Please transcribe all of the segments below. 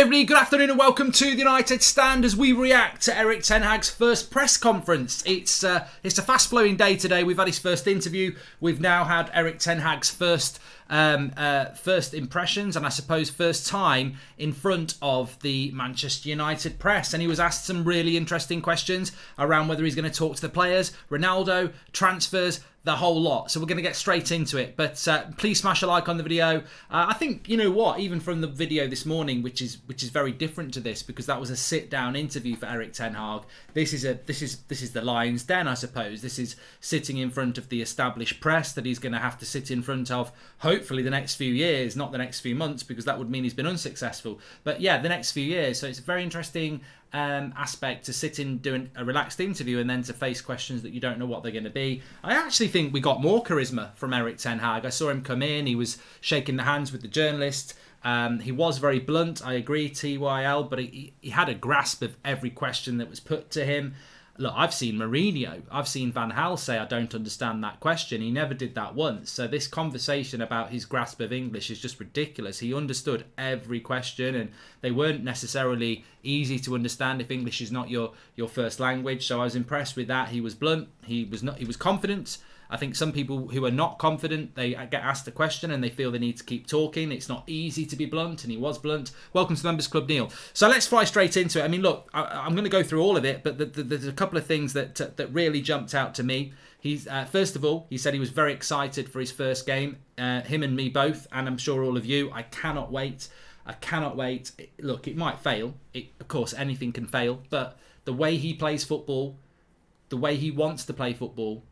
everybody, good afternoon and welcome to the United Stand as we react to Erik ten Hag's first press conference. It's a fast-flowing day today. We've had his first interview. We've now had Erik ten Hag's first impressions and I suppose first time in front of the Manchester United press. And he was asked some really interesting questions around whether he's going to talk to the players, Ronaldo, transfers, the whole lot. So we're going to get straight into it. But please smash a like on the video. I think, you know what, even from the video this morning, which is very different to this because that was a sit-down interview for Erik ten Hag. This is the lion's den, I suppose. This is sitting in front of the established press that he's going to have to sit in front of, hopefully the next few years, not the next few months, because that would mean he's been unsuccessful. But yeah, the next few years. So it's a very interesting aspect to sit in doing a relaxed interview and then to face questions that you don't know what they're going to be. I actually think we got more charisma from Erik ten Hag. I saw him come in, he was shaking the hands with the journalist. He was very blunt, I agree, TYL, but he had a grasp of every question that was put to him. Look, I've seen Mourinho, I've seen Van Gaal say, I don't understand that question. He never did that once. So this conversation about his grasp of English is just ridiculous. He understood every question and they weren't necessarily easy to understand if English is not your first language. So I was impressed with that. He was blunt, he was confident. I think some people who are not confident, they get asked a question and they feel they need to keep talking. It's not easy to be blunt, and he was blunt. Welcome to the Members Club, Neil. So let's fly straight into it. I mean, look, I'm going to go through all of it, but there's a couple of things that really jumped out to me. He's first of all, he said he was very excited for his first game. Him and me both, and I'm sure all of you. I cannot wait. I cannot wait. Look, it might fail. Of course, anything can fail, but the way he plays football, the way he wants to play football,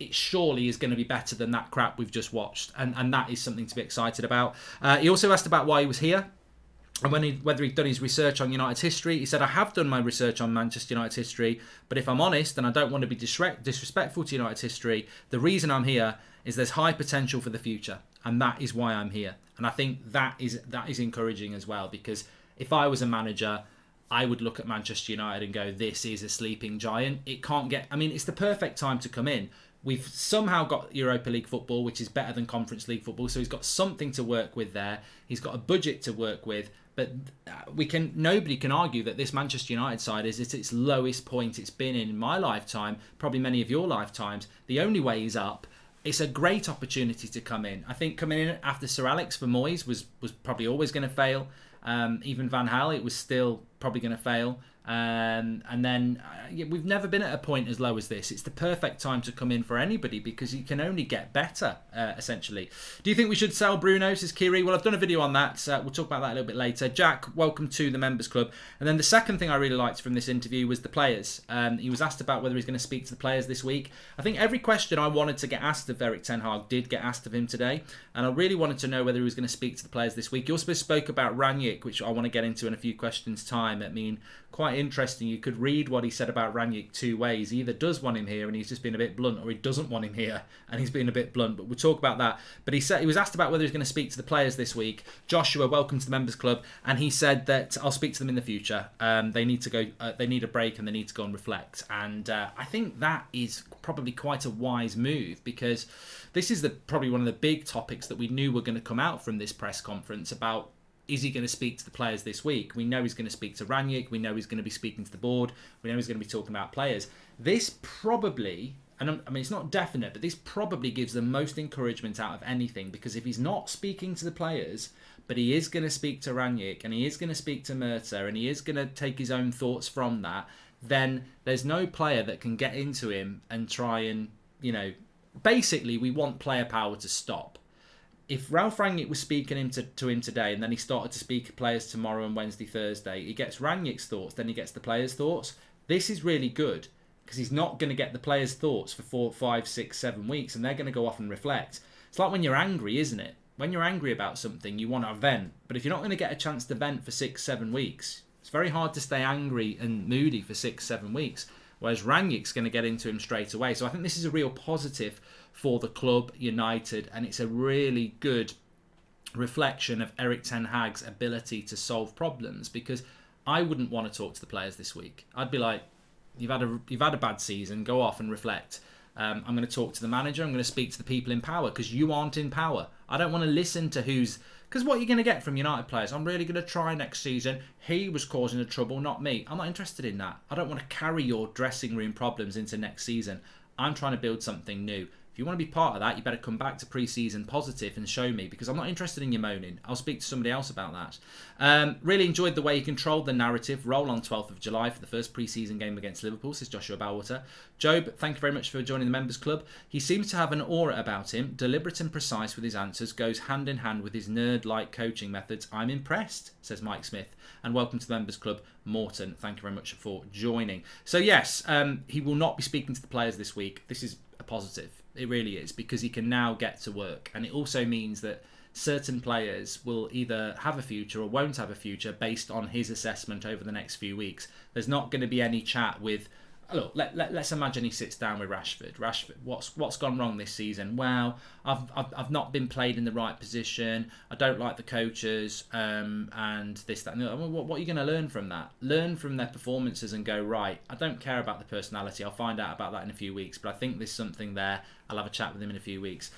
it surely is going to be better than that crap we've just watched. And that is something to be excited about. He also asked about why he was here and whether he'd done his research on United's history. He said, I have done my research on Manchester United's history, but if I'm honest, and I don't want to be disrespectful to United's history, the reason I'm here is there's high potential for the future. And that is why I'm here. And I think that is encouraging as well, because if I was a manager, I would look at Manchester United and go, this is a sleeping giant. It can't get... I mean, it's the perfect time to come in. We've somehow got Europa League football, which is better than Conference League football. So he's got something to work with there. He's got a budget to work with. But nobody can argue that this Manchester United side is at its lowest point it's been in my lifetime, probably many of your lifetimes. The only way is up. It's a great opportunity to come in. I think coming in after Sir Alex for Moyes was probably always going to fail. Even Van Gaal, it was still probably going to fail. And then we've never been at a point as low as this. It's the perfect time to come in for anybody because you can only get better, essentially. Do you think we should sell Bruno, says Kiri? Well, I've done a video on that. We'll talk about that a little bit later. Jack, welcome to the Members Club. And then the second thing I really liked from this interview was the players. He was asked about whether he's going to speak to the players this week. I think every question I wanted to get asked of Erik ten Hag did get asked of him today. And I really wanted to know whether he was going to speak to the players this week. He also spoke about Rangnick, which I want to get into in a few questions' time. I mean, quite interesting. You could read what he said about Rangnick two ways. He either does want him here and he's just been a bit blunt, or he doesn't want him here and he's been a bit blunt. But we'll talk about that. But he was asked about whether he's going to speak to the players this week. Joshua, welcome to the Members Club, and he said that I'll speak to them in the future. They need to go. They need a break and they need to go and reflect. And I think that is probably quite a wise move, because this is probably one of the big topics that we knew were going to come out from this press conference about. Is he going to speak to the players this week? We know he's going to speak to Rangnick. We know he's going to be speaking to the board. We know he's going to be talking about players. This probably, and I mean, it's not definite, but this probably gives the most encouragement out of anything, because if he's not speaking to the players, but he is going to speak to Rangnick and he is going to speak to Murta and he is going to take his own thoughts from that, then there's no player that can get into him and try and, basically we want player power to stop. If Ralph Rangnick was speaking to him today and then he started to speak to players tomorrow and Wednesday, Thursday, he gets Rangnick's thoughts, then he gets the players' thoughts. This is really good because he's not going to get the players' thoughts for 4, 5, 6, 7 weeks, and they're going to go off and reflect. It's like when you're angry, isn't it? When you're angry about something, you want to vent. But if you're not going to get a chance to vent for 6, 7 weeks, it's very hard to stay angry and moody for 6, 7 weeks. Whereas Rangnick's going to get into him straight away. So I think this is a real positive for the club, United, and it's a really good reflection of Erik ten Hag's ability to solve problems, because I wouldn't want to talk to the players this week. I'd be like, you've had a bad season, go off and reflect. I'm going to talk to the manager, I'm going to speak to the people in power, because you aren't in power. I don't want to listen to who's Because what you're going to get from United players, I'm really going to try next season. He was causing the trouble, not me. I'm not interested in that. I don't want to carry your dressing room problems into next season. I'm trying to build something new. If you want to be part of that, you better come back to pre-season positive and show me, because I'm not interested in your moaning. I'll speak to somebody else about that. Really enjoyed the way he controlled the narrative. Roll on 12th of July for the first pre-season game against Liverpool, says Joshua Bowwater. Job, thank you very much for joining the members club. He seems to have an aura about him, deliberate and precise with his answers, goes hand in hand with his nerd-like coaching methods. I'm impressed, says Mike Smith. And welcome to the members club, Morton. Thank you very much for joining. So yes, he will not be speaking to the players this week. This is a positive. It really is, because he can now get to work. And it also means that certain players will either have a future or won't have a future based on his assessment over the next few weeks. There's not going to be any chat with... Look, let's imagine he sits down with Rashford. Rashford, what's gone wrong this season? Well, I've not been played in the right position. I don't like the coaches, and this, that, and the other. What are you going to learn from that? Learn from their performances and go, right, I don't care about the personality. I'll find out about that in a few weeks, but I think there's something there. I'll have a chat with him in a few weeks.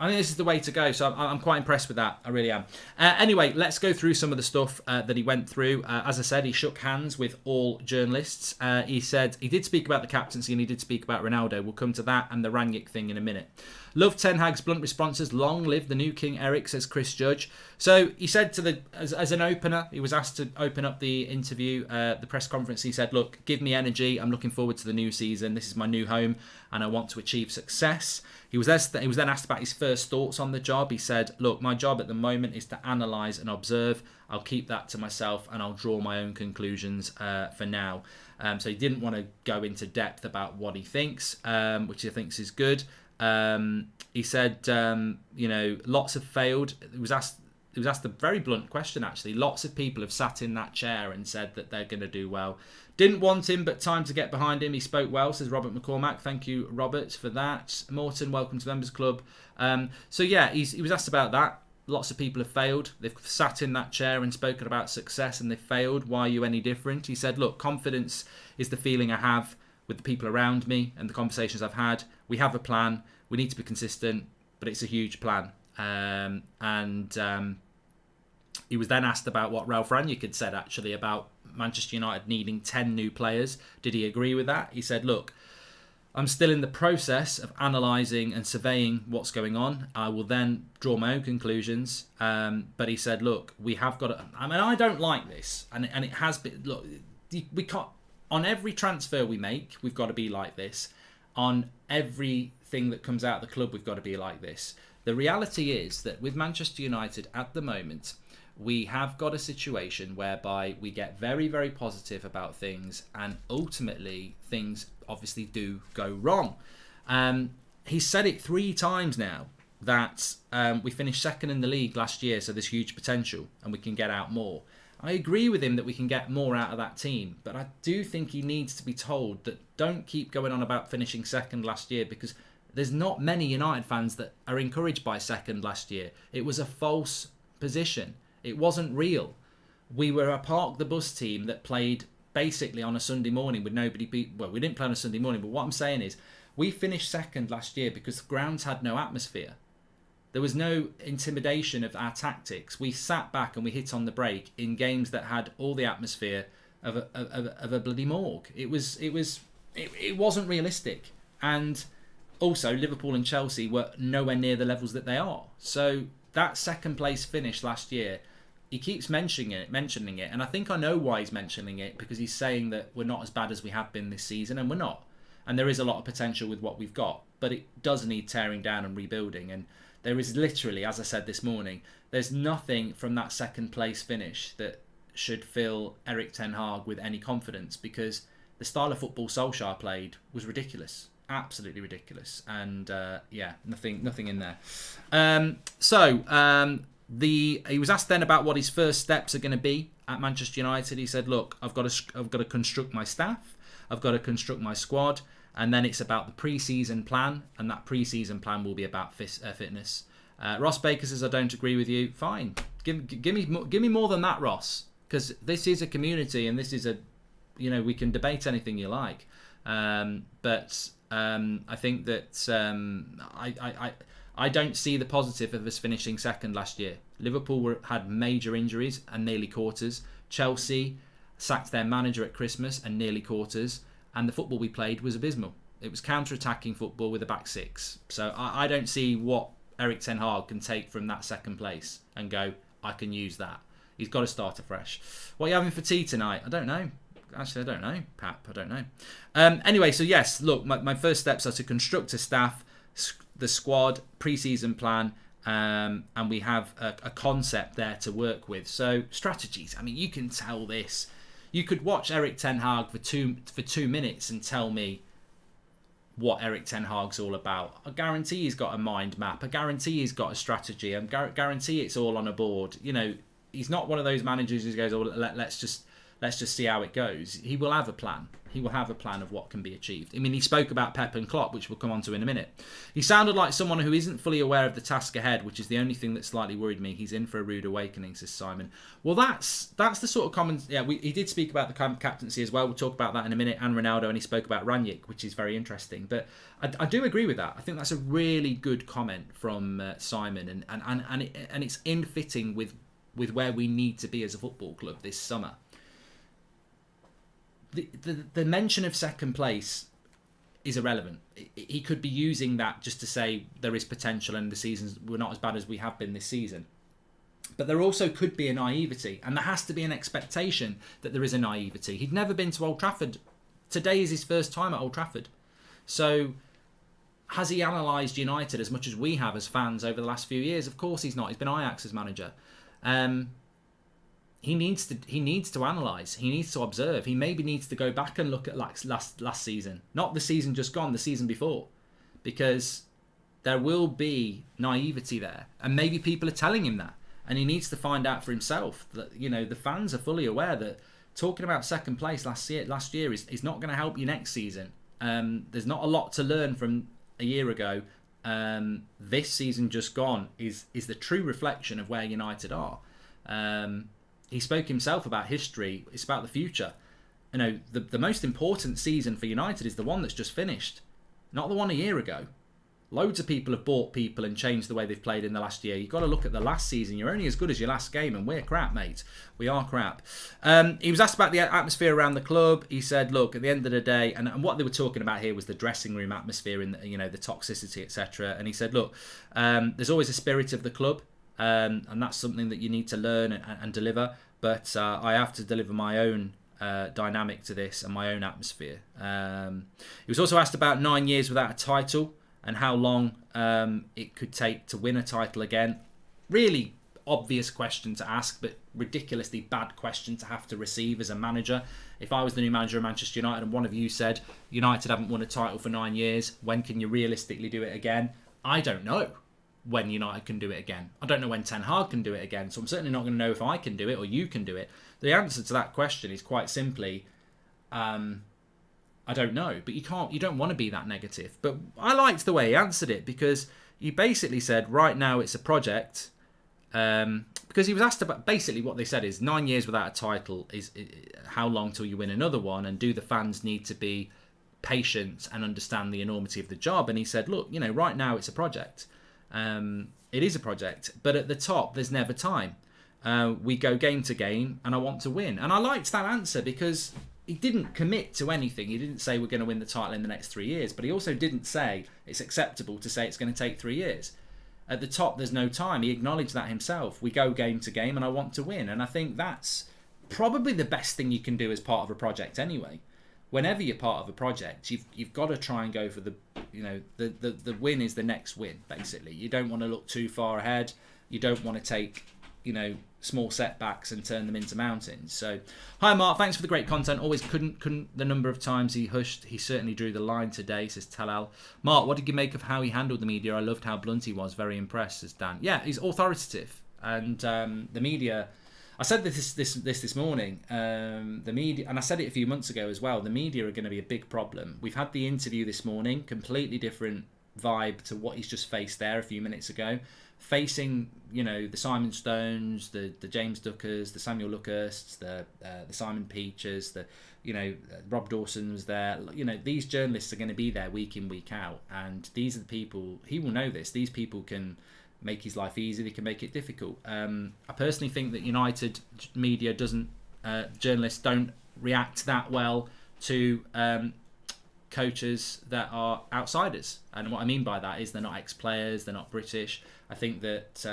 I think this is the way to go, so I'm quite impressed with that. I really am. Anyway, let's go through some of the stuff that he went through. As I said, he shook hands with all journalists. He said he did speak about the captaincy and he did speak about Ronaldo. We'll come to that and the Rangnick thing in a minute. Love Ten Hag's blunt responses. Long live the new King Eric, says Chris Judge. So he said to as an opener, he was asked to open up the interview, the press conference. He said, look, give me energy. I'm looking forward to the new season. This is my new home and I want to achieve success. He was then asked about his first thoughts on the job. He said, look, my job at the moment is to analyse and observe. I'll keep that to myself and I'll draw my own conclusions for now. So he didn't want to go into depth about what he thinks, which he thinks is good. He said, lots have failed. He was asked a very blunt question, actually. Lots of people have sat in that chair and said that they're going to do well. Didn't want him, but time to get behind him. He spoke well, says Robert McCormack. Thank you, Robert, for that. Morton, welcome to the Members Club. So yeah, he was asked about that. Lots of people have failed. They've sat in that chair and spoken about success and they've failed. Why are you any different? He said, look, confidence is the feeling I have with the people around me and the conversations I've had. We have a plan. We need to be consistent, but it's a huge plan. He was then asked about what Ralph Rangnick had said, actually, about Manchester United needing 10 new players. Did he agree with that? He said, look, I'm still in the process of analysing and surveying what's going on. I will then draw my own conclusions. But he said, look, we have got to... I mean, I don't like this. And it has been... Look, we can't... On every transfer we make, we've got to be like this. On everything that comes out of the club, we've got to be like this. The reality is that with Manchester United at the moment, we have got a situation whereby we get very, very positive about things and ultimately things obviously do go wrong. He's said it 3 times now that we finished second in the league last year, so there's huge potential and we can get out more. I agree with him that we can get more out of that team, but I do think he needs to be told that don't keep going on about finishing second last year, because there's not many United fans that are encouraged by second last year. It was a false position. It wasn't real. We were a park the bus team that played basically on a Sunday morning with nobody. Well, we didn't play on a Sunday morning, but what I'm saying is we finished second last year because the grounds had no atmosphere. There was no intimidation of our tactics. We sat back and we hit on the break in games that had all the atmosphere of a bloody morgue. It wasn't realistic. And also Liverpool and Chelsea were nowhere near the levels that they are. So that second place finish last year, he keeps mentioning it, and I think I know why he's mentioning it, because he's saying that we're not as bad as we have been this season, and we're not. And there is a lot of potential with what we've got, but it does need tearing down and rebuilding. And there is literally, as I said this morning, there's nothing from that second place finish that should fill Erik Ten Hag with any confidence, because the style of football Solskjaer played was ridiculous. Absolutely ridiculous. And nothing in there. He was asked then about what his first steps are going to be at Manchester United. He said, look, I've got to construct my staff, I've got to construct my squad, and then it's about the pre-season plan, and that pre-season plan will be about fitness. Ross Baker says, I don't agree with you. Fine, give me more than that, Ross, because this is a community and this is we can debate anything you like, but I think that I don't see the positive of us finishing second last year. Liverpool had major injuries and nearly quarters. Chelsea sacked their manager at Christmas and nearly quarters. And the football we played was abysmal. It was counter-attacking football with a back six. So I don't see what Erik ten Hag can take from that second place and go, I can use that. He's got to start afresh. What are you having for tea tonight? I don't know. Actually, I don't know, Pap. I don't know. Anyway, so yes, look, my first steps are to construct a staff, the squad, pre-season plan, and we have a concept there to work with. So strategies. I mean, you can tell this. You could watch Erik ten Hag for 2 minutes and tell me what Erik ten Hag's all about. I guarantee he's got a mind map. I guarantee he's got a strategy. I guarantee it's all on a board. You know, he's not one of those managers who goes, "Oh, let's just see how it goes." He will have a plan. He will have a plan of what can be achieved. I mean, he spoke about Pep and Klopp, which we'll come on to in a minute. He sounded like someone who isn't fully aware of the task ahead, which is the only thing that slightly worried me. He's in for a rude awakening, says Simon. Well, that's the sort of common... Yeah, he did speak about the captaincy as well. We'll talk about that in a minute. And Ronaldo, and he spoke about Rangnick, which is very interesting. But I do agree with that. I think that's a really good comment from Simon. And it's in fitting with where we need to be as a football club this summer. The mention of second place is irrelevant. He could be using that just to say there is potential and the seasons were not as bad as we have been this season. But there also could be a naivety, and there has to be an expectation that there is a naivety. He'd never been to Old Trafford. Today is his first time at Old Trafford. So has he analysed United as much as we have as fans over the last few years? Of course he's not. He's been Ajax's manager. He needs to analyse. He needs to observe. He maybe needs to go back and look at like last season, not the season just gone, the season before, because there will be naivety there, and maybe people are telling him that, and he needs to find out for himself that, you know, the fans are fully aware that talking about second place last year is not going to help you next season. There's not a lot to learn from a year ago. This season just gone is the true reflection of where United are. He spoke himself about history. It's about the future. You know, the most important season for United is the one that's just finished, not the one a year ago. Loads of people have bought people and changed the way they've played in the last year. You've got to look at the last season. You're only as good as your last game, and we're crap, mate. We are crap. He was asked about the atmosphere around the club. He said, look, at the end of the day, and what they were talking about here was the dressing room atmosphere and, you know, the toxicity, etc. And he said, look, there's always a spirit of the club. And that's something that you need to learn and deliver. But I have to deliver my own dynamic to this and my own atmosphere. He was also asked about 9 years without a title and how long it could take to win a title again. Really obvious question to ask, but ridiculously bad question to have to receive as a manager. If I was the new manager of Manchester United and one of you said, United haven't won a title for 9 years, when can you realistically do it again? I don't know when United can do it again. I don't know when Ten Hag can do it again, so I'm certainly not going to know if I can do it or you can do it. The answer to that question is quite simply, I don't know. But you don't want to be that negative. But I liked the way he answered it, because he basically said, right now it's a project. Because he was asked about, basically what they said is 9 years without a title is how long till you win another one, and do the fans need to be patient and understand the enormity of the job? And he said, look, you know, right now it's a project. It is a project, but at the top there's never time. We go game to game and I want to win. And I liked that answer because he didn't commit to anything. He didn't say we're going to win the title in the next 3 years, but he also didn't say it's acceptable to say it's going to take 3 years. At the top there's no time. He acknowledged that himself. We go game to game and I want to win. And I think that's probably the best thing you can do as part of a project anyway. Whenever you're part of a project, you've got to try and go for the win is the next win, basically. You don't want to look too far ahead. You don't want to take, small setbacks and turn them into mountains. So, hi Mark, thanks for the great content. Always couldn't the number of times he hushed. He certainly drew the line today, says Talal. Mark, what did you make of how he handled the media? I loved how blunt he was. Very impressed, says Dan. Yeah, he's authoritative. And the media... I said this morning, the media, and I said it a few months ago as well, the media are going to be a big problem. We've had the interview this morning, completely different vibe to what he's just faced there a few minutes ago. Facing, the Simon Stones, the James Duckers, the Samuel Luckhursts, the Simon Peaches, Rob Dawson was there. These journalists are going to be there week in, week out. And these are the people, he will know this, these people can make his life easy, they can make it difficult. I personally think that United media journalists don't react that well to coaches that are outsiders. And what I mean by that is they're not ex-players, they're not British. I think that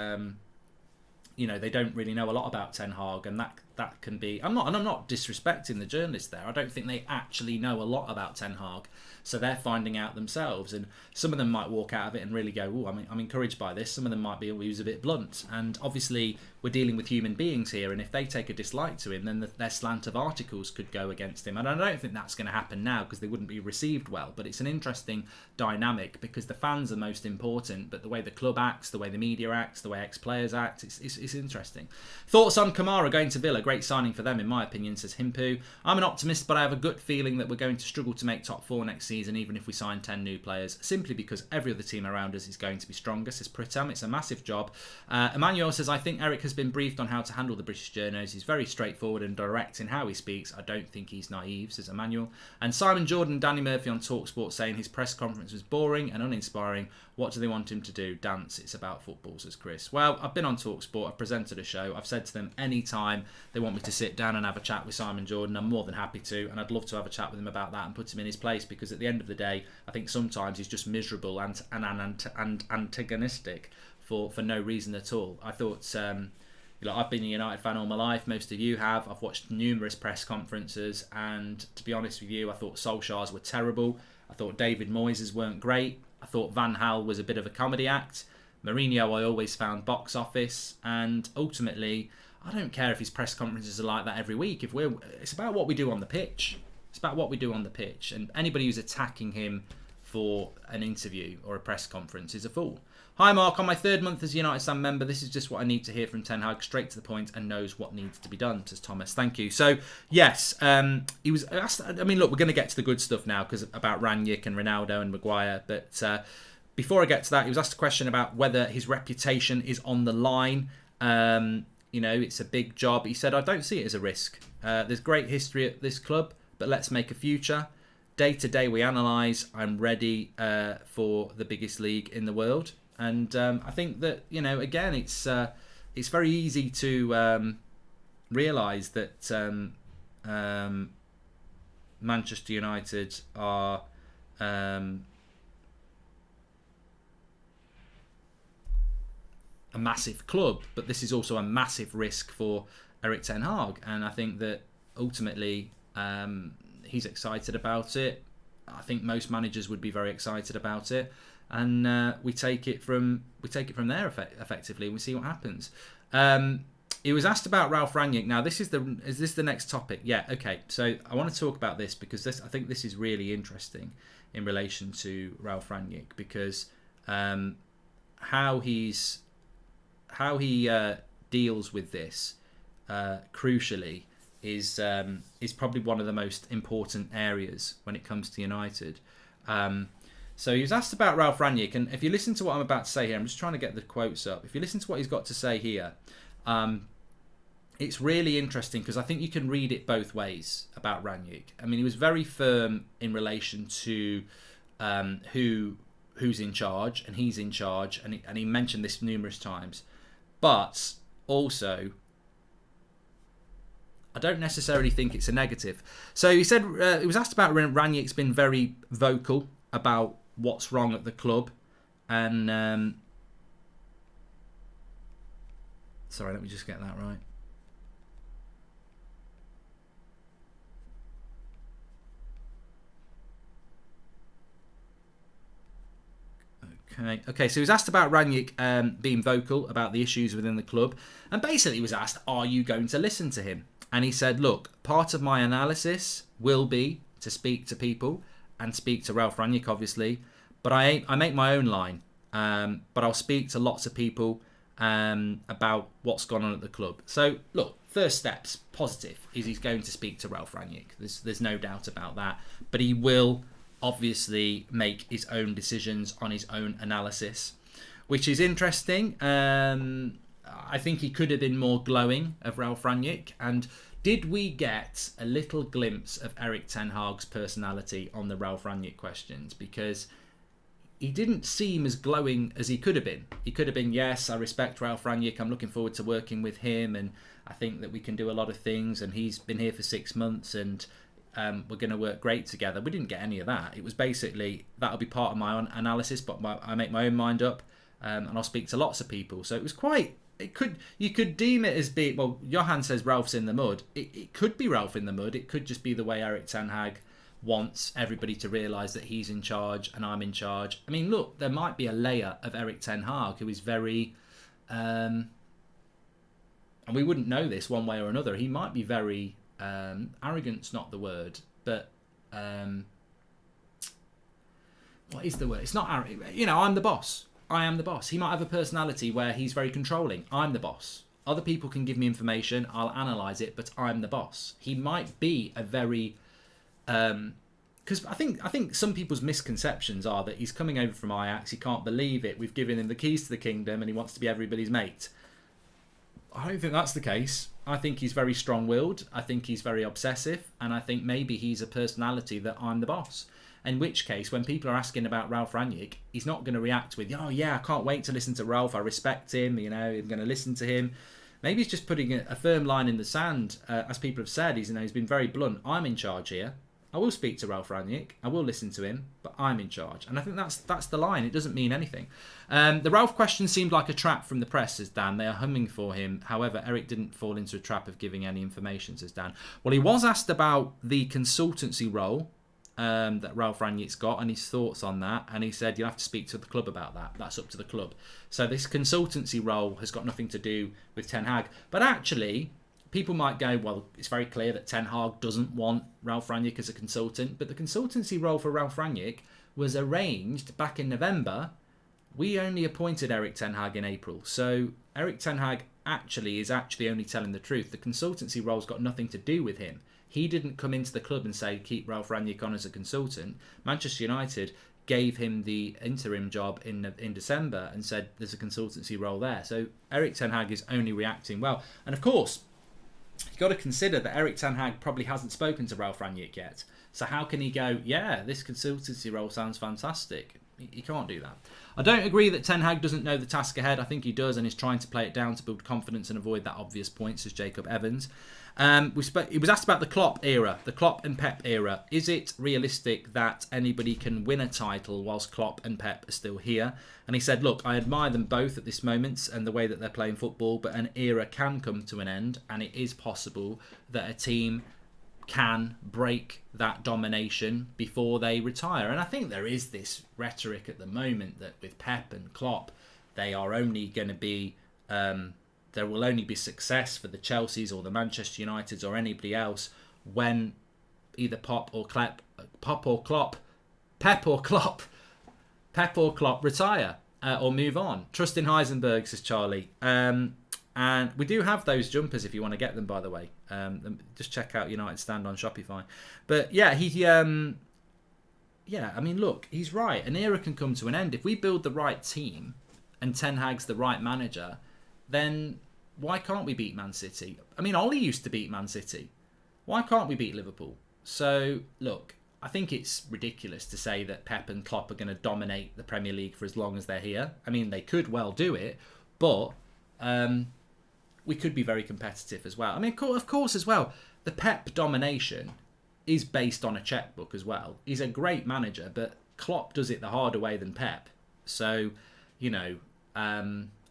they don't really know a lot about Ten Hag, and that can be. I'm not disrespecting the journalists there. I don't think they actually know a lot about Ten Hag, so they're finding out themselves. And some of them might walk out of it and really go, "Oh, I'm encouraged by this." Some of them might be a bit blunt. And obviously, we're dealing with human beings here, and if they take a dislike to him, then their slant of articles could go against him. And I don't think that's going to happen now because they wouldn't be received well. But it's an interesting dynamic because the fans are most important, but the way the club acts, the way the media acts, the way ex-players act, it's interesting. Thoughts on Kamara going to Villa? Great signing for them, in my opinion, says Himpu. I'm an optimist, but I have a gut feeling that we're going to struggle to make top 4 next season, even if we sign 10 new players, simply because every other team around us is going to be stronger, says Pritam. It's a massive job. Emmanuel says, I think Eric has been briefed on how to handle the British journos. He's very straightforward and direct in how he speaks. I don't think he's naive, says Emmanuel. And Simon Jordan and Danny Murphy on TalkSport saying his press conference was boring and uninspiring. What do they want him to do? Dance. It's about football, says Chris. Well, I've been on TalkSport. I've presented a show. I've said to them anytime they want me to sit down and have a chat with Simon Jordan, I'm more than happy to. And I'd love to have a chat with him about that and put him in his place, because at the end of the day, I think sometimes he's just miserable and antagonistic for no reason at all. I thought, I've been a United fan all my life. Most of you have. I've watched numerous press conferences, and to be honest with you, I thought Solskjaer's were terrible. I thought David Moyes' weren't great. I thought Van Gaal was a bit of a comedy act. Mourinho I always found box office, and ultimately I don't care if his press conferences are like that every week. It's about what we do on the pitch. It's about what we do on the pitch, and anybody who's attacking him for an interview or a press conference is a fool. Hi Mark, on my 3rd month as a United Stand member, this is just what I need to hear from Ten Hag, straight to the point and knows what needs to be done, says Thomas. Thank you. So, yes, he was asked, look, we're going to get to the good stuff now because about Rangnick and Ronaldo and Maguire, but before I get to that, he was asked a question about whether his reputation is on the line. It's a big job. He said, I don't see it as a risk. There's great history at this club, but let's make a future. Day to day we analyse. I'm ready for the biggest league in the world. And I think that, again, it's very easy to realise that Manchester United are a massive club, but this is also a massive risk for Erik Ten Hag. And I think that ultimately he's excited about it. I think most managers would be very excited about it. And we take it from there effectively. We see what happens. He was asked about Ralf Rangnick. Now, is this the next topic? Yeah. Okay. So I want to talk about this because I think this is really interesting in relation to Ralf Rangnick, because how he deals with this crucially is probably one of the most important areas when it comes to United. So he was asked about Ralf Rangnick, and if you listen to what I'm about to say here, I'm just trying to get the quotes up. If you listen to what he's got to say here, it's really interesting because I think you can read it both ways about Rangnick. I mean, he was very firm in relation to who's in charge, and he's in charge, and he mentioned this numerous times. But also, I don't necessarily think it's a negative. So he said, he was asked about Rangnick's been very vocal about what's wrong at the club, and sorry, let me just get that right. Okay, so he was asked about Rangnick being vocal about the issues within the club, and basically he was asked, are you going to listen to him? And he said, look, part of my analysis will be to speak to people and speak to Ralf Rangnick, obviously, but I make my own line. But I'll speak to lots of people about what's gone on at the club. So, look, first steps, positive, is he's going to speak to Ralf Rangnick. There's no doubt about that. But he will obviously make his own decisions on his own analysis, which is interesting. I think he could have been more glowing of Ralf Rangnick. And did we get a little glimpse of Erik Ten Hag's personality on the Ralf Rangnick questions? Because he didn't seem as glowing as he could have been. He could have been, yes, I respect Ralf Rangnick, I'm looking forward to working with him, and I think that we can do a lot of things, and he's been here for 6 months, and we're going to work great together. We didn't get any of that. It was basically, that'll be part of my own analysis, but I make my own mind up, and I'll speak to lots of people. So it was quite, you could deem it as being, well, Johan says Ralph's in the mud. It could be Ralph in the mud. It could just be the way Erik ten Hag wants everybody to realise that he's in charge and I'm in charge. I mean, look, there might be a layer of Erik ten Hag who is very, and we wouldn't know this one way or another, he might be very, arrogant's not the word, but what is the word? It's not arrogant. I'm the boss. I am the boss. He might have a personality where he's very controlling. I'm the boss. Other people can give me information, I'll analyse it, but I'm the boss. He might be a very, because I think some people's misconceptions are that he's coming over from Ajax, he can't believe it, we've given him the keys to the kingdom and he wants to be everybody's mate. I don't think that's the case. I think he's very strong-willed, I think he's very obsessive, and I think maybe he's a personality that I'm the boss. In which case, when people are asking about Ralf Rangnick, he's not going to react with, oh yeah, I can't wait to listen to Ralf, I respect him, I'm going to listen to him. Maybe he's just putting a firm line in the sand. As people have said, he's been very blunt. I'm in charge here. I will speak to Ralf Rangnick. I will listen to him, but I'm in charge. And I think that's the line. It doesn't mean anything. The Ralf question seemed like a trap from the press, says Dan. They are humming for him. However, Erik didn't fall into a trap of giving any information, says Dan. Well, he was asked about the consultancy role that Ralf Rangnick's got and his thoughts on that, and he said you'll have to speak to the club about that. That's up to the club. So this consultancy role has got nothing to do with Ten Hag. But actually, people might go, well, it's very clear that Ten Hag doesn't want Ralf Rangnick as a consultant, but the consultancy role for Ralf Rangnick was arranged back in November. We only appointed Erik ten Hag in April, so Erik ten Hag is actually only telling the truth. The consultancy role's got nothing to do with him. He didn't come into the club and say, keep Ralf Rangnick on as a consultant. Manchester United gave him the interim job in December and said there's a consultancy role there. So Erik ten Hag is only reacting well. And of course, you've got to consider that Erik ten Hag probably hasn't spoken to Ralf Rangnick yet. So how can he go, yeah, this consultancy role sounds fantastic? He can't do that. I don't agree that Ten Hag doesn't know the task ahead. I think he does and is trying to play it down to build confidence and avoid that obvious point, says Jacob Evans. He was asked about the Klopp era, the Klopp and Pep era. Is it realistic that anybody can win a title whilst Klopp and Pep are still here? And he said, look, I admire them both at this moment and the way that they're playing football, but an era can come to an end, and it is possible that a team can break that domination before they retire. And I think there is this rhetoric at the moment that with Pep and Klopp, they are only going to be... there will only be success for the Chelseas or the Manchester Uniteds or anybody else when either Pep or Klopp retire or move on. Trust in Heisenberg, says Charlie. And we do have those jumpers if you want to get them, by the way. Just check out United Stand on Shopify. But yeah, I mean, look, he's right. An era can come to an end. If we build the right team and Ten Hag's the right manager, then why can't we beat Man City? I mean, Ollie used to beat Man City. Why can't we beat Liverpool? So, look, I think it's ridiculous to say that Pep and Klopp are going to dominate the Premier League for as long as they're here. I mean, they could well do it, but we could be very competitive as well. I mean, of course, as well, the Pep domination is based on a checkbook as well. He's a great manager, but Klopp does it the harder way than Pep. So,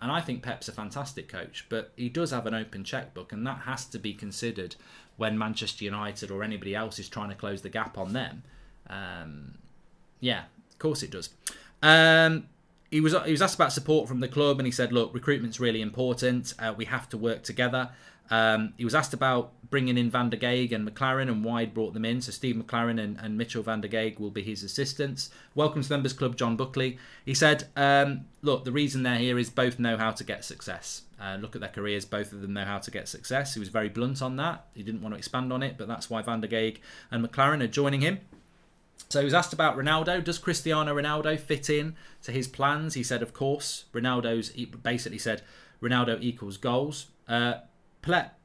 and I think Pep's a fantastic coach, but he does have an open checkbook, and that has to be considered when Manchester United or anybody else is trying to close the gap on them. Yeah, of course it does. He was asked about support from the club, and he said, look, recruitment's really important. We have to work together. He was asked about bringing in Van der Gaag and McLaren and why he'd brought them in. So Steve McLaren and Mitchell Van der Gaag will be his assistants. Welcome to Members Club, John Buckley. He said, look, the reason they're here is both know how to get success. Look at their careers, both of them know how to get success. He was very blunt on that. He didn't want to expand on it, but that's why Van der Gaag and McLaren are joining him. So he was asked about Ronaldo. Does Cristiano Ronaldo fit in to his plans? He said, of course. He basically said Ronaldo equals goals.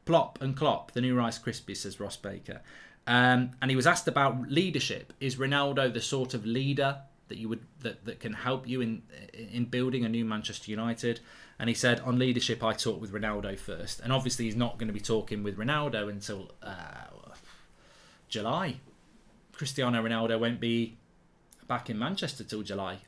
Plop and Klopp, the new Rice Krispies, says Ross Baker. And he was asked about leadership. Is Ronaldo the sort of leader that can help you in building a new Manchester United? And he said, on leadership, I talked with Ronaldo first. And obviously he's not going to be talking with Ronaldo until July. Cristiano Ronaldo won't be back in Manchester till July.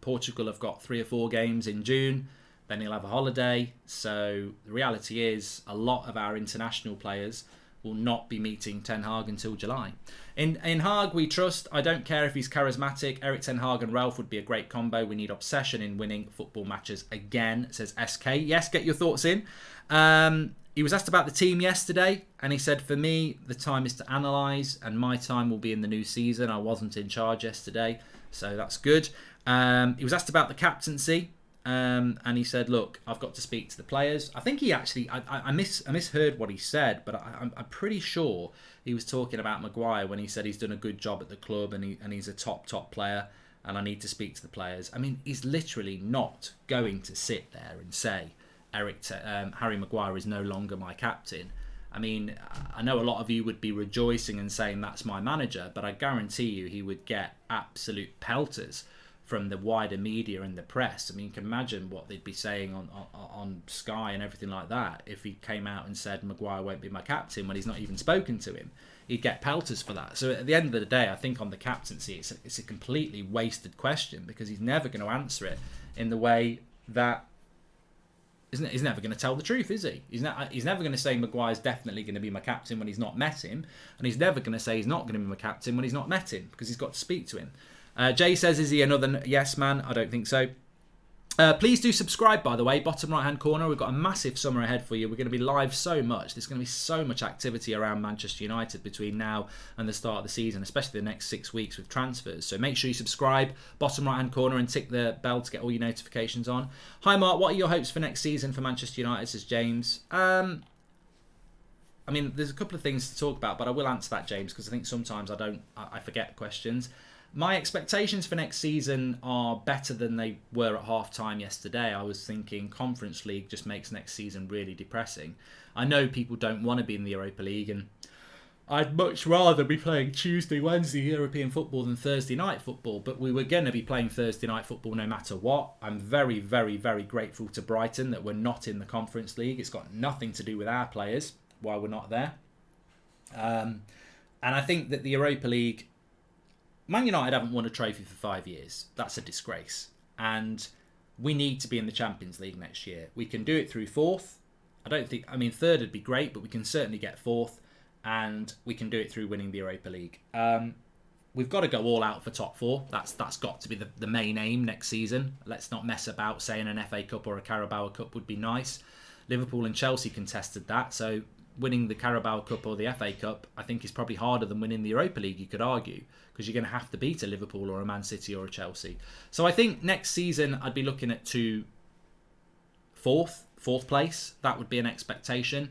Portugal have got 3 or 4 games in June. Then he'll have a holiday. So the reality is a lot of our international players will not be meeting Ten Hag until July. In Hag, we trust. I don't care if he's charismatic. Erik Ten Hag and Ralph would be a great combo. We need obsession in winning football matches again, says SK. Yes, get your thoughts in. He was asked about the team yesterday, and he said, for me, the time is to analyse, and my time will be in the new season. I wasn't in charge yesterday, so that's good. He was asked about the captaincy, and he said, look, I've got to speak to the players. I think he actually, I misheard what he said, but I'm pretty sure he was talking about Maguire when he said he's done a good job at the club and he's a top player, and I need to speak to the players. I mean, he's literally not going to sit there and say, Harry Maguire is no longer my captain. I mean, I know a lot of you would be rejoicing and saying that's my manager, but I guarantee you he would get absolute pelters from the wider media and the press. I mean, you can imagine what they'd be saying on Sky and everything like that if he came out and said Maguire won't be my captain when he's not even spoken to him. He'd get pelters for that. So at the end of the day, I think on the captaincy, it's a completely wasted question because he's never going to answer it in the way that he's never going to tell the truth, is he? He's never going to say Maguire's definitely going to be my captain when he's not met him, and he's never going to say he's not going to be my captain when he's not met him because he's got to speak to him. Jay says, is he another yes man? I don't think so. Please do subscribe, by the way. Bottom right hand corner, we've got a massive summer ahead for you. We're going to be live so much. There's going to be so much activity around Manchester United between now and the start of the season, especially the next 6 weeks with transfers. So make sure you subscribe, bottom right hand corner, and tick the bell to get all your notifications on. Hi Mark, what are your hopes for next season for Manchester United, says James. I mean, there's a couple of things to talk about, but I will answer that, James, because I think sometimes I forget questions. My expectations for next season are better than they were at half-time yesterday. I was thinking Conference League just makes next season really depressing. I know people don't want to be in the Europa League, and I'd much rather be playing Tuesday, Wednesday European football than Thursday night football, but we were going to be playing Thursday night football no matter what. I'm very, very, very grateful to Brighton that we're not in the Conference League. It's got nothing to do with our players, why we're not there. And I think that the Europa League... Man United haven't won a trophy for 5 years. That's a disgrace. And we need to be in the Champions League next year. We can do it through fourth. Third would be great, but we can certainly get fourth. And we can do it through winning the Europa League. We've got to go all out for top 4. That's got to be the main aim next season. Let's not mess about saying an FA Cup or a Carabao Cup would be nice. Liverpool and Chelsea contested that, so winning the Carabao Cup or the FA Cup, I think, is probably harder than winning the Europa League, you could argue, because you're going to have to beat a Liverpool or a Man City or a Chelsea. So I think next season I'd be looking at fourth place. That would be an expectation.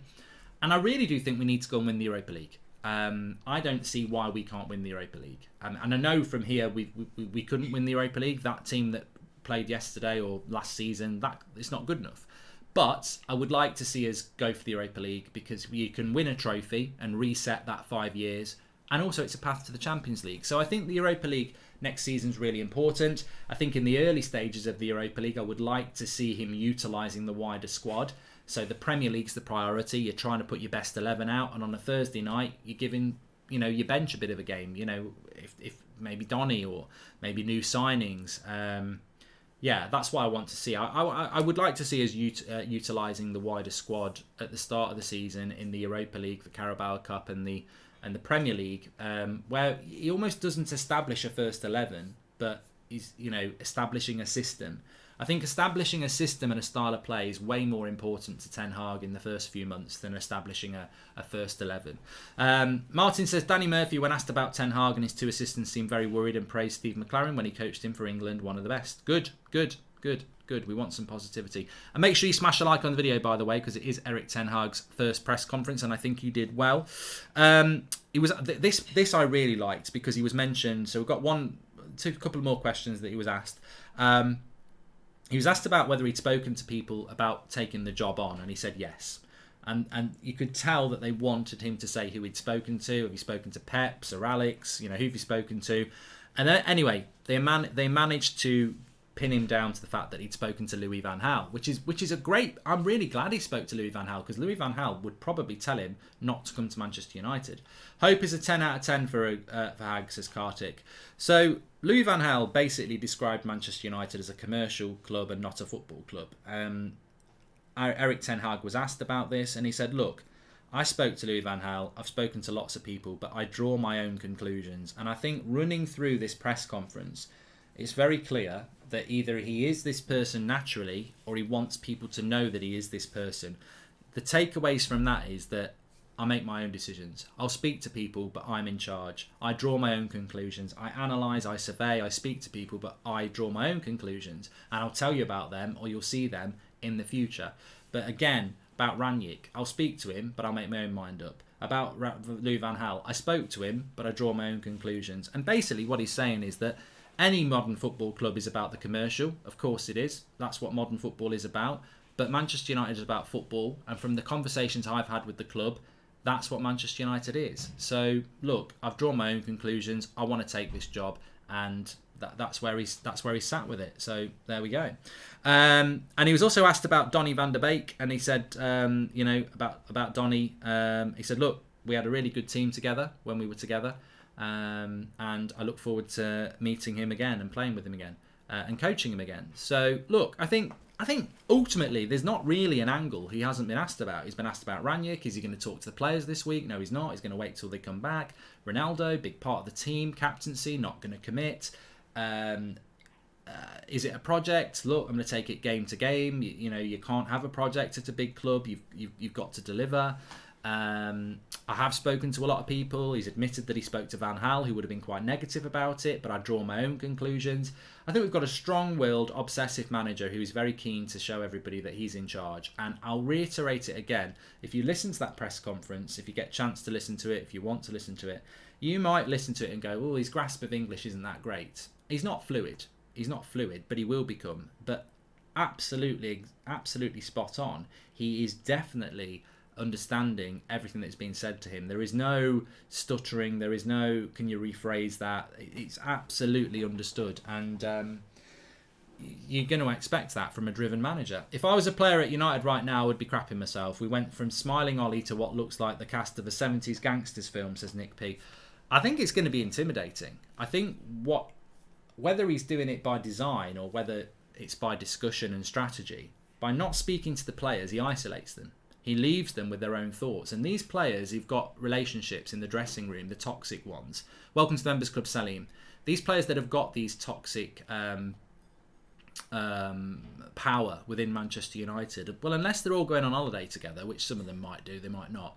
And I really do think we need to go and win the Europa League. I don't see why we can't win the Europa League. And I know from here we couldn't win the Europa League. That team that played yesterday or last season, that it's not good enough. But I would like to see us go for the Europa League because you can win a trophy and reset that 5 years. And also it's a path to the Champions League. So I think the Europa League next season is really important. I think in the early stages of the Europa League, I would like to see him utilising the wider squad. So the Premier League's the priority. You're trying to put your best 11 out. And on a Thursday night, you're giving, your bench a bit of a game. If maybe Donny or maybe new signings. Yeah, that's what I want to see. I would like to see us utilising the wider squad at the start of the season in the Europa League, the Carabao Cup, and the Premier League, where he almost doesn't establish a first 11, but he's establishing a system. I think establishing a system and a style of play is way more important to Ten Hag in the first few months than establishing a first 11. Martin says, Danny Murphy, when asked about Ten Hag and his 2 assistants, seemed very worried and praised Steve McLaren when he coached him for England, one of the best. Good. We want some positivity. And make sure you smash a like on the video, by the way, because it is Erik Ten Hag's first press conference, and I think he did well. He was this I really liked because he was mentioned. So we've got a couple more questions that he was asked. He was asked about whether he'd spoken to people about taking the job on, and he said yes. And you could tell that they wanted him to say who he'd spoken to. Have you spoken to Pep, Sir Alex? Who have you spoken to? And then, anyway, they managed to pin him down to the fact that he'd spoken to Louis van Gaal, which is a great. I'm really glad he spoke to Louis van Gaal, because Louis van Gaal would probably tell him not to come to Manchester United. Hope is a 10 out of 10 for HAG, says Kartik. So Louis van Gaal basically described Manchester United as a commercial club and not a football club. Erik ten Hag was asked about this, and he said, look, I spoke to Louis van Gaal, I've spoken to lots of people, but I draw my own conclusions. And I think running through this press conference, it's very clear that either he is this person naturally, or he wants people to know that he is this person. The takeaways from that is that I make my own decisions. I'll speak to people, but I'm in charge. I draw my own conclusions. I analyse, I survey, I speak to people, but I draw my own conclusions. And I'll tell you about them, or you'll see them in the future. But again, about Rangnick, I'll speak to him, but I'll make my own mind up. About Louis van Gaal, I spoke to him, but I draw my own conclusions. And basically what he's saying is that any modern football club is about the commercial. Of course it is. That's what modern football is about. But Manchester United is about football. And from the conversations I've had with the club, that's what Manchester United is. So, look, I've drawn my own conclusions. I want to take this job. And that's where he's sat with it. So there we go. And he was also asked about Donny van der Beek, and he said, about Donny. He said, look, we had a really good team together when we were together, and I look forward to meeting him again and playing with him again and coaching him again. So look, I think ultimately there's not really an angle he hasn't been asked about. He's been asked about Rangnick. Is he going to talk to the players this week? No, he's not. He's going to wait till they come back. Ronaldo, big part of the team, captaincy, not going to commit. Is it a project? Look, I'm going to take it game to game. You can't have a project at a big club. You've got to deliver. I have spoken to a lot of people. He's admitted that he spoke to Van Gaal, who would have been quite negative about it, but I draw my own conclusions. I think we've got a strong-willed, obsessive manager who is very keen to show everybody that he's in charge. And I'll reiterate it again. If you listen to that press conference, if you get a chance to listen to it, if you want to listen to it, you might listen to it and go, oh, his grasp of English isn't that great. He's not fluid. He's not fluid, but he will become. But absolutely spot on. He is definitely understanding everything that's been said to him. There is no stuttering. There is no, can you rephrase that? It's absolutely understood. And you're going to expect that from a driven manager. If I was a player at United right now, I would be crapping myself. We went from Smiling Ollie to what looks like the cast of a 70s gangsters film, says Nick P. I think it's going to be intimidating. I think whether he's doing it by design or whether it's by discussion and strategy, by not speaking to the players, he isolates them. He leaves them with their own thoughts. And these players who've got relationships in the dressing room, the toxic ones. Welcome to the Members Club, Salim. These players that have got these toxic power within Manchester United, well, unless they're all going on holiday together, which some of them might do, they might not,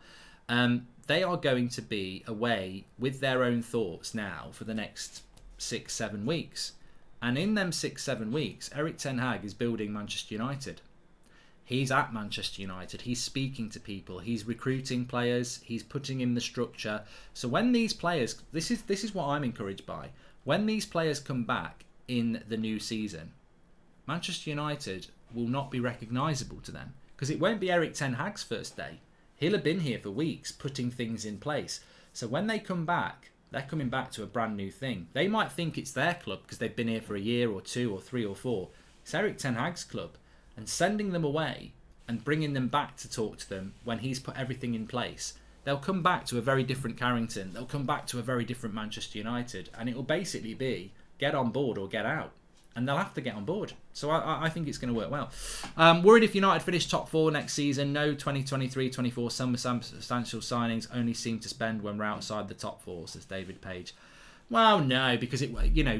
they are going to be away with their own thoughts now for the next 6-7 weeks. And in them 6-7 weeks, Erik ten Hag is building Manchester United. He's at Manchester United. He's speaking to people. He's recruiting players. He's putting in the structure. So when these players, this is what I'm encouraged by. When these players come back in the new season, Manchester United will not be recognisable to them, because it won't be Erik ten Hag's first day. He'll have been here for weeks putting things in place. So when they come back, they're coming back to a brand new thing. They might think it's their club because they've been here for a year or 2 or 3 or 4. It's Erik ten Hag's club. And sending them away and bringing them back to talk to them when he's put everything in place, they'll come back to a very different Carrington. They'll come back to a very different Manchester United. And it will basically be get on board or get out. And they'll have to get on board. So I think it's going to work well. Worried if United finish top 4 next season. No 2023-24 some substantial signings. Only seem to spend when we're outside the top 4, says David Page. Well, no, because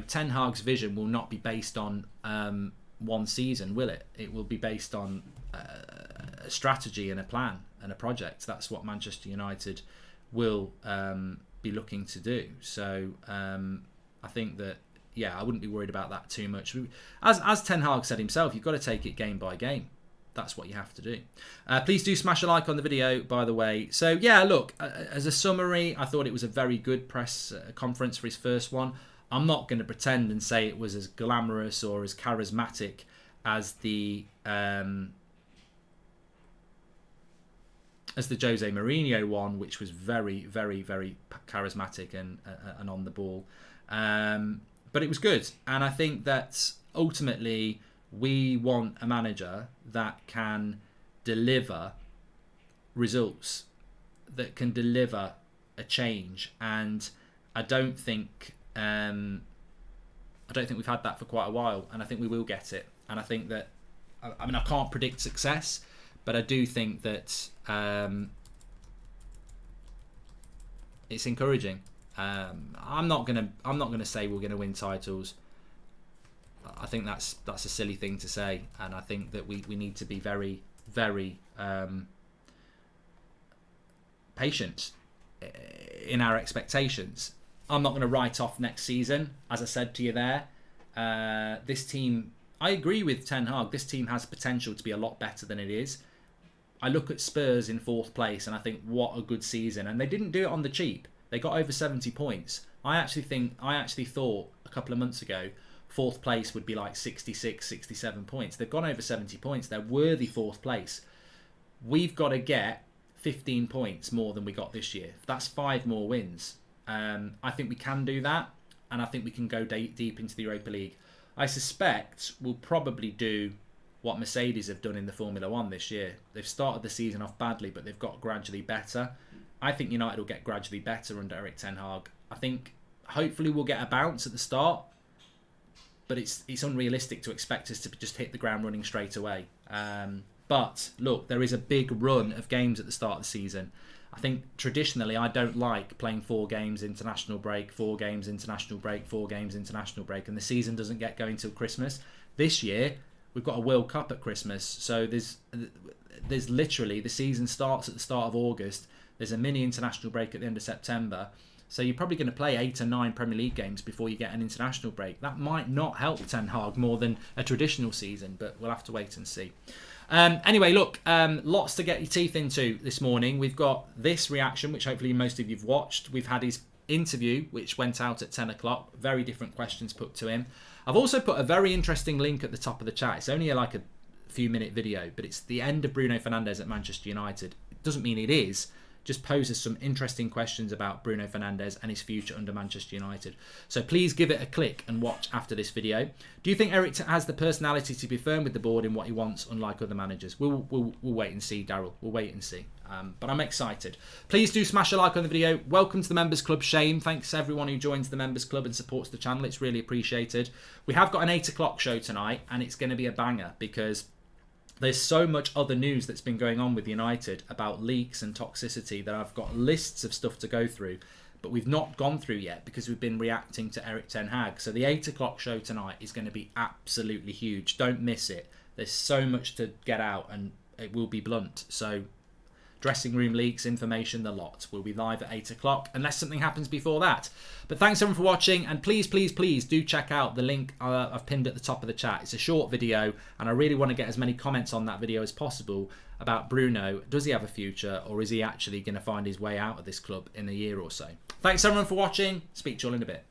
Ten Hag's vision will not be based on one season, will it? It will be based on a strategy and a plan and a project. That's what Manchester United will be looking to do. So I think that, I wouldn't be worried about that too much. As Ten Hag said himself, you've got to take it game by game. That's what you have to do. Please do smash a like on the video, by the way. So, look, as a summary, I thought it was a very good press conference for his first one. I'm not going to pretend and say it was as glamorous or as charismatic as the Jose Mourinho one, which was very, very, very charismatic and on the ball. But it was good. And I think that ultimately we want a manager that can deliver results, that can deliver a change. And I don't think we've had that for quite a while, and I think we will get it. And I think that, I mean, I can't predict success, but I do think that it's encouraging. I'm not gonna say we're gonna win titles. I think that's a silly thing to say, and I think that we need to be very, very patient in our expectations. I'm not going to write off next season, as I said to you there. This team, I agree with Ten Hag. This team has potential to be a lot better than it is. I look at Spurs in 4th place and I think, what a good season. And they didn't do it on the cheap. They got over 70 points. I actually thought a couple of months ago 4th place would be like 66, 67 points. They've gone over 70 points. They're worthy 4th place. We've got to get 15 points more than we got this year. That's 5 more wins. I think we can do that, and I think we can go deep into the Europa League. I suspect we'll probably do what Mercedes have done in the Formula 1 this year. They've started the season off badly, but they've got gradually better. I think United will get gradually better under Erik Ten Hag. I think hopefully we'll get a bounce at the start, but it's unrealistic to expect us to just hit the ground running straight away. But look, there is a big run of games at the start of the season. I think traditionally I don't like playing 4 games international break, 4 games international break, 4 games international break, and the season doesn't get going till Christmas. This year we've got a World Cup at Christmas, so there's literally, the season starts at the start of August. There's a mini international break at the end of September. So you're probably going to play 8 or 9 Premier League games before you get an international break. That might not help Ten Hag more than a traditional season, but we'll have to wait and see. Anyway, look, lots to get your teeth into this morning. We've got this reaction, which hopefully most of you've watched. We've had his interview, which went out at 10 o'clock. Very different questions put to him. I've also put a very interesting link at the top of the chat. It's only like a few minute video, but it's the end of Bruno Fernandes at Manchester United. It doesn't mean it is. Just poses some interesting questions about Bruno Fernandes and his future under Manchester United. So please give it a click and watch after this video. Do you think Erik has the personality to be firm with the board in what he wants, unlike other managers? We'll wait and see, Daryl. We'll wait and see. But I'm excited. Please do smash a like on the video. Welcome to the Members Club, Shane. Thanks to everyone who joins the Members Club and supports the channel. It's really appreciated. We have got an 8 o'clock show tonight, and it's going to be a banger because there's so much other news that's been going on with United about leaks and toxicity that I've got lists of stuff to go through, but we've not gone through yet because we've been reacting to Erik Ten Hag. So the 8 o'clock show tonight is going to be absolutely huge. Don't miss it. There's so much to get out and it will be blunt. So dressing room leaks, information, the lot. We'll be live at 8 o'clock unless something happens before that. But thanks everyone for watching, and please, please, please do check out the link I've pinned at the top of the chat. It's a short video, and I really want to get as many comments on that video as possible about Bruno. Does he have a future, or is he actually going to find his way out of this club in a year or so? Thanks everyone for watching. Speak to you all in a bit.